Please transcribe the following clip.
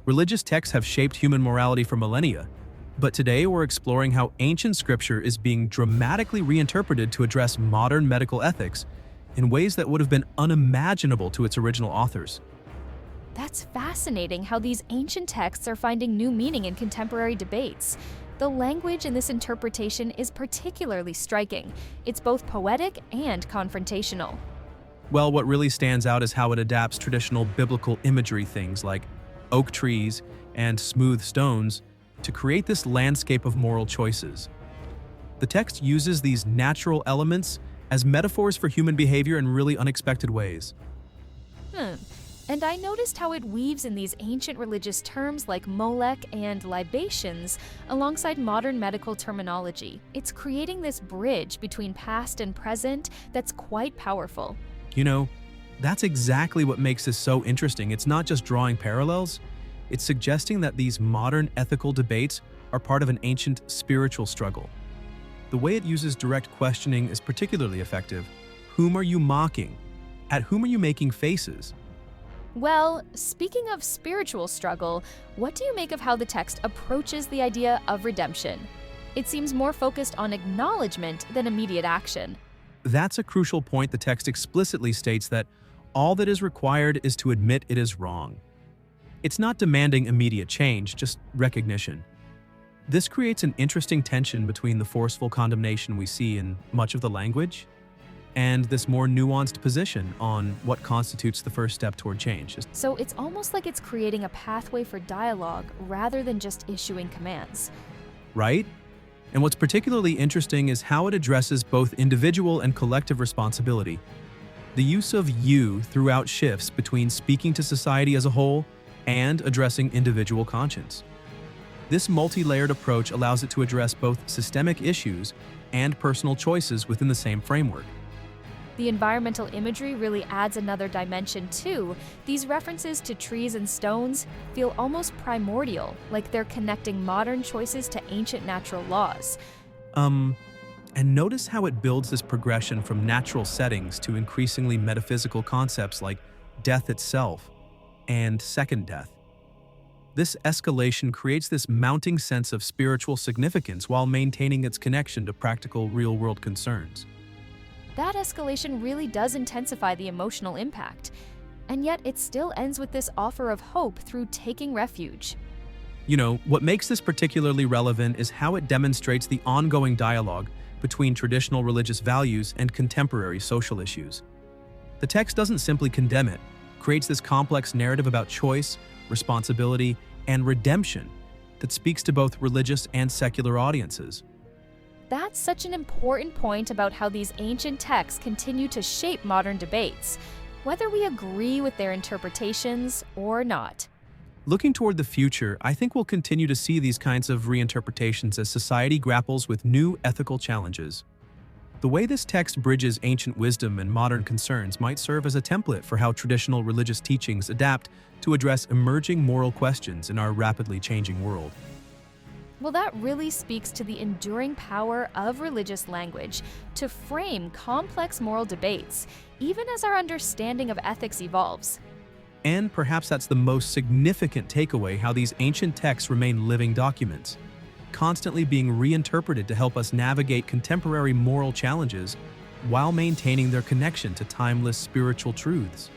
Religious texts have shaped human morality for millennia, but today we're exploring how ancient scripture is being dramatically reinterpreted to address modern medical ethics in ways that would have been unimaginable to its original authors. That's fascinating how these ancient texts are finding new meaning in contemporary debates. The language in this interpretation is particularly striking. It's both poetic and confrontational. Well, what really stands out is how it adapts traditional biblical imagery, things like oak trees and smooth stones, to create this landscape of moral choices. The text uses these natural elements as metaphors for human behavior in really unexpected ways. And I noticed how it weaves in these ancient religious terms like Molech and libations alongside modern medical terminology. It's creating this bridge between past and present that's quite powerful. You know, that's exactly what makes this so interesting. It's not just drawing parallels, it's suggesting that these modern ethical debates are part of an ancient spiritual struggle. The way it uses direct questioning is particularly effective. Whom are you mocking? At whom are you making faces? Well, speaking of spiritual struggle, what do you make of how the text approaches the idea of redemption? It seems more focused on acknowledgement than immediate action. That's a crucial point. The text explicitly states that all that is required is to admit it is wrong. It's not demanding immediate change, just recognition. This creates an interesting tension between the forceful condemnation we see in much of the language and this more nuanced position on what constitutes the first step toward change. So it's almost like it's creating a pathway for dialogue rather than just issuing commands. Right? And what's particularly interesting is how it addresses both individual and collective responsibility. The use of "you" throughout shifts between speaking to society as a whole and addressing individual conscience. This multi-layered approach allows it to address both systemic issues and personal choices within the same framework. The environmental imagery really adds another dimension too. These references to trees and stones feel almost primordial, like they're connecting modern choices to ancient natural laws. And notice how it builds this progression from natural settings to increasingly metaphysical concepts like death itself and second death. This escalation creates this mounting sense of spiritual significance while maintaining its connection to practical, real-world concerns. That escalation really does intensify the emotional impact, and yet it still ends with this offer of hope through taking refuge. You know, what makes this particularly relevant is how it demonstrates the ongoing dialogue between traditional religious values and contemporary social issues. The text doesn't simply condemn it, creates this complex narrative about choice, responsibility, and redemption that speaks to both religious and secular audiences. That's such an important point about how these ancient texts continue to shape modern debates, whether we agree with their interpretations or not. Looking toward the future, I think we'll continue to see these kinds of reinterpretations as society grapples with new ethical challenges. The way this text bridges ancient wisdom and modern concerns might serve as a template for how traditional religious teachings adapt to address emerging moral questions in our rapidly changing world. Well, that really speaks to the enduring power of religious language to frame complex moral debates, even as our understanding of ethics evolves. And perhaps that's the most significant takeaway: how these ancient texts remain living documents, constantly being reinterpreted to help us navigate contemporary moral challenges while maintaining their connection to timeless spiritual truths.